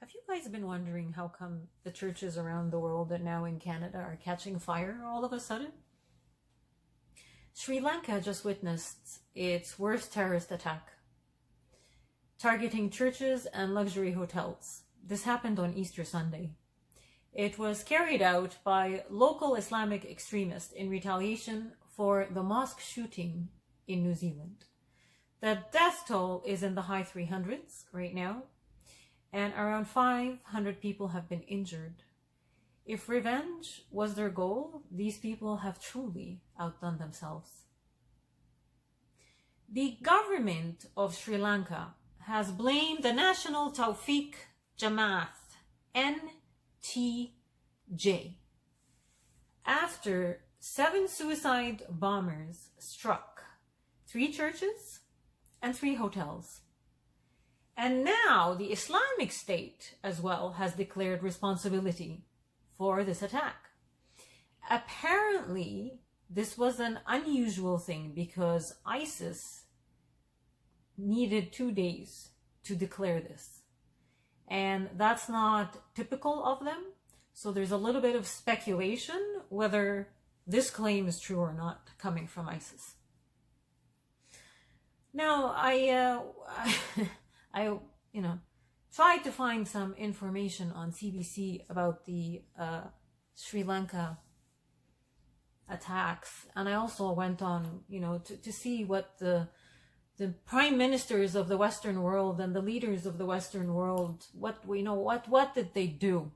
Have you guys been wondering how come the churches around the world and now in Canada are catching fire all of a sudden? Sri Lanka just witnessed its worst terrorist attack, targeting churches and luxury hotels. This happened on Easter Sunday. It was carried out by local Islamic extremists in retaliation for the mosque shooting in New Zealand. The death toll is in the high 300s right now, and around 500 people have been injured. If revenge was their goal, these people have truly outdone themselves. The government of Sri Lanka has blamed the National Tawfiq Jamaat, NTJ, after 7 suicide bombers struck 3 churches and 3 hotels. And now the Islamic State as well has declared responsibility for this attack. Apparently, this was an unusual thing because ISIS needed 2 days to declare this. And that's not typical of them. So there's a little bit of speculation whether this claim is true or not coming from ISIS. Now, I tried to find some information on CBC about the Sri Lanka attacks, and I also went on, to see what the prime ministers of the Western world and the leaders of the Western world, what did they do?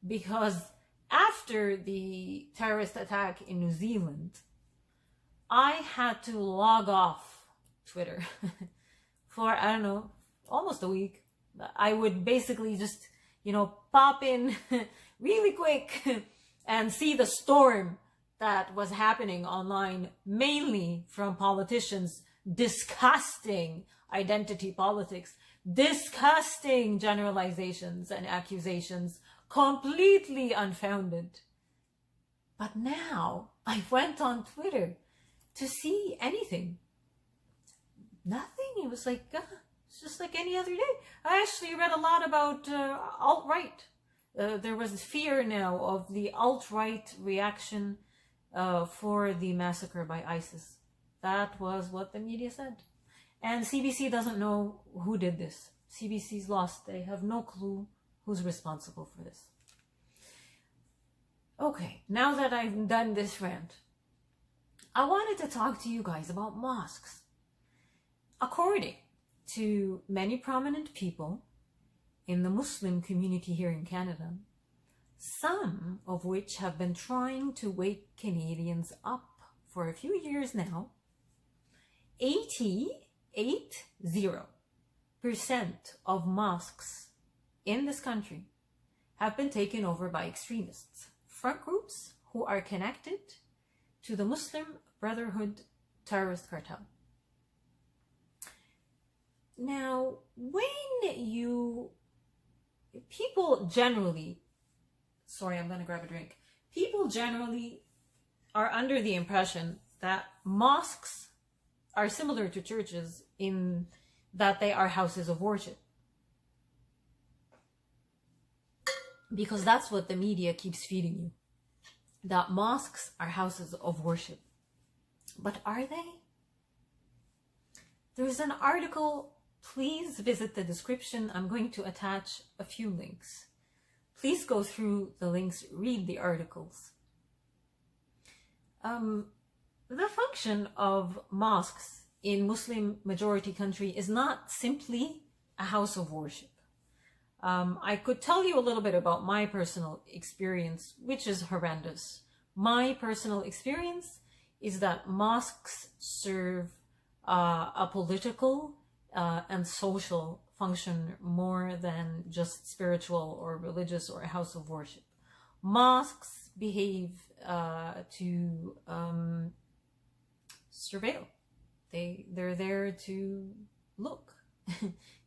Because after the terrorist attack in New Zealand, I had to log off Twitter for, almost a week. I would basically just, pop in really quick and see the storm that was happening online, mainly from politicians disgusting identity politics, disgusting generalizations and accusations, completely unfounded. But now I went on Twitter to see anything. Nothing. It was like, it's just like any other day. I actually read a lot about alt-right. There was fear now of the alt-right reaction for the massacre by ISIS. That was what the media said. And CBC doesn't know who did this. CBC's lost. They have no clue who's responsible for this. Okay, now that I've done this rant, I wanted to talk to you guys about mosques. According to many prominent people in the Muslim community here in Canada, some of which have been trying to wake Canadians up for a few years now, 80% of mosques in this country have been taken over by extremists, front groups who are connected to the Muslim Brotherhood terrorist cartel. Now, people generally are under the impression that mosques are similar to churches in that they are houses of worship. Because that's what the media keeps feeding you, that mosques are houses of worship. But are they? There's an article. Please visit the description. I'm going to attach a few links. Please go through the links, read the articles. The function of mosques in Muslim majority country is not simply a house of worship. I could tell you a little bit about my personal experience, which is horrendous. My personal experience is that mosques serve a political and social function more than just spiritual or religious or a house of worship. Mosques behave to surveil. They're there to look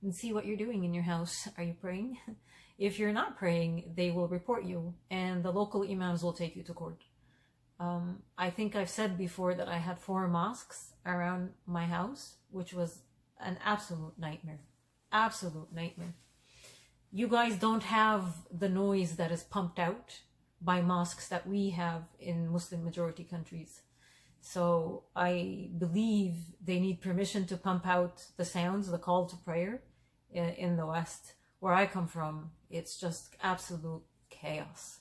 and see what you're doing in your house. Are you praying? If you're not praying, they will report you and the local imams will take you to court. I think I've said before that I had 4 mosques around my house, which was an absolute nightmare. Absolute nightmare. You guys don't have the noise that is pumped out by mosques that we have in Muslim majority countries. So I believe they need permission to pump out the sounds, the call to prayer in the West. Where I come from, it's just absolute chaos.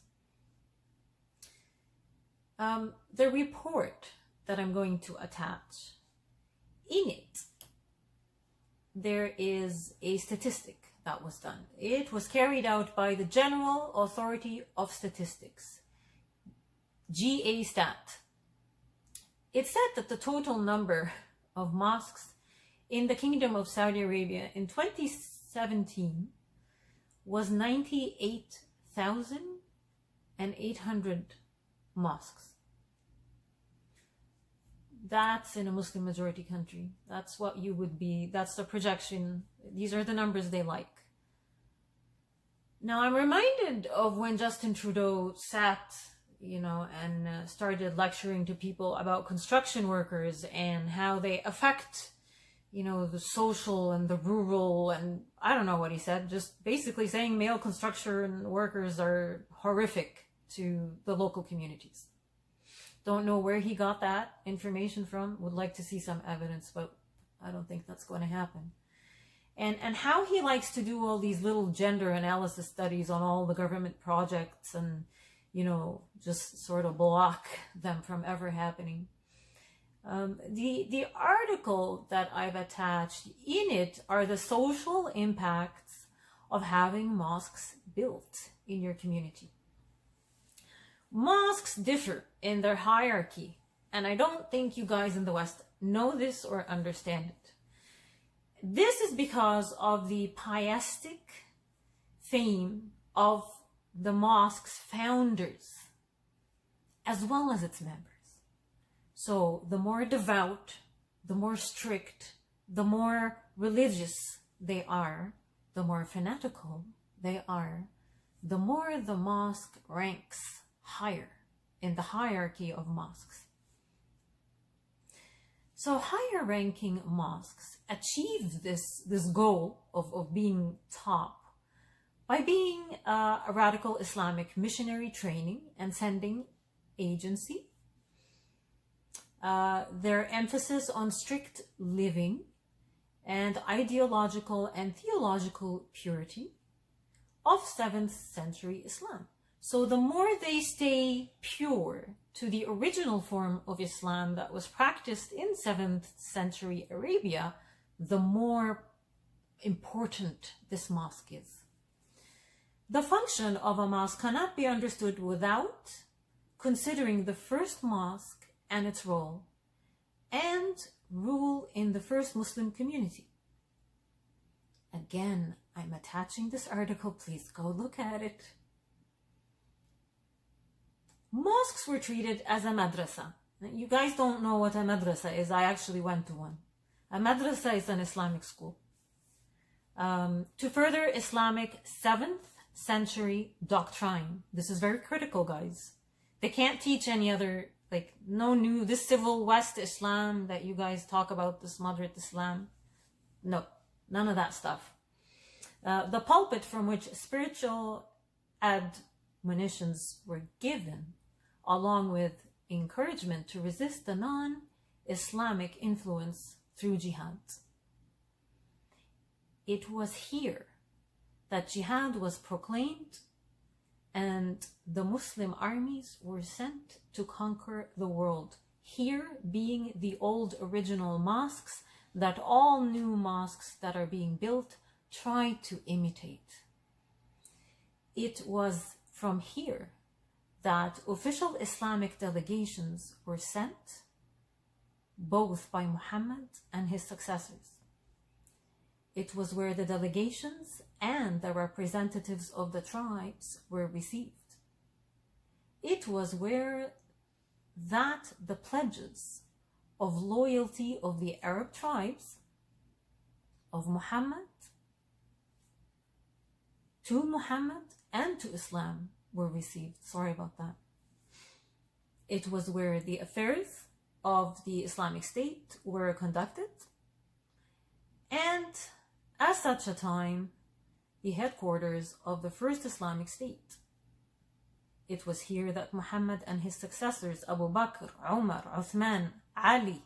The report that I'm going to attach, in it, there is a statistic that was done. It was carried out by the General Authority of Statistics, GA Stat. It said that the total number of mosques in the Kingdom of Saudi Arabia in 2017 was 98,800 mosques. That's in a Muslim majority country. That's what you would be. That's the projection. These are the numbers they like. Now I'm reminded of when Justin Trudeau sat, and started lecturing to people about construction workers and how they affect, the social and the rural, and I don't know what he said, just basically saying male construction workers are horrific to the local communities. Don't know where he got that information from. Would like to see some evidence, but I don't think that's going to happen. And how he likes to do all these little gender analysis studies on all the government projects and, just sort of block them from ever happening. The article that I've attached, in it are the social impacts of having mosques built in your community. Mosques differ in their hierarchy, and I don't think you guys in the West know this or understand it. This is because of the pietistic theme of the mosque's founders, as well as its members. So the more devout, the more strict, the more religious they are, the more fanatical they are, the more the mosque ranks higher in the hierarchy of mosques. So higher ranking mosques achieve this goal of being top by being a radical Islamic missionary training and sending agency. Their emphasis on strict living and ideological and theological purity of 7th century Islam. So the more they stay pure to the original form of Islam that was practiced in 7th century Arabia, the more important this mosque is. The function of a mosque cannot be understood without considering the first mosque and its role and rule in the first Muslim community. Again, I'm attaching this article. Please go look at it. Mosques were treated as a madrasa. You guys don't know what a madrasa is. I actually went to one. A madrasa is an Islamic school. To further Islamic 7th century doctrine. This is very critical, guys. They can't teach any other, this civil West Islam that you guys talk about, this moderate Islam. No, none of that stuff. The pulpit from which spiritual admonitions were given, along with encouragement to resist the non-Islamic influence through jihad. It was here that jihad was proclaimed and the Muslim armies were sent to conquer the world. Here being the old original mosques that all new mosques that are being built try to imitate. It was from here that official Islamic delegations were sent, both by Muhammad and his successors. It was where the delegations and the representatives of the tribes were received. It was where the pledges of loyalty of the Arab tribes, of Muhammad, to Muhammad and to Islam were received. Sorry about that. It was where the affairs of the Islamic State were conducted. And at such a time, the headquarters of the first Islamic state. It was here that Muhammad and his successors, Abu Bakr, Umar, Uthman, Ali,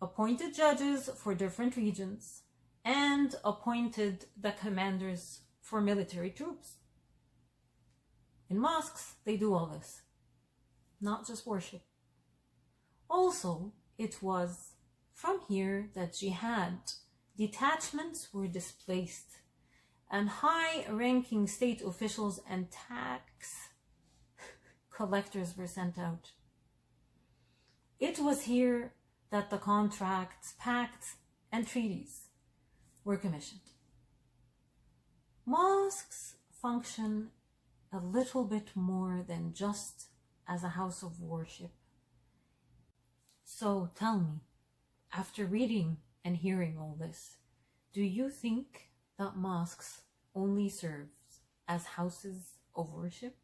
appointed judges for different regions and appointed the commanders for military troops. In mosques, they do all this, not just worship. Also, it was from here that jihad detachments were displaced and high-ranking state officials and tax collectors were sent out. It was here that the contracts, pacts, and treaties were commissioned. Mosques function a little bit more than just as a house of worship. So tell me, after reading and hearing all this, do you think that mosques only serve as houses of worship?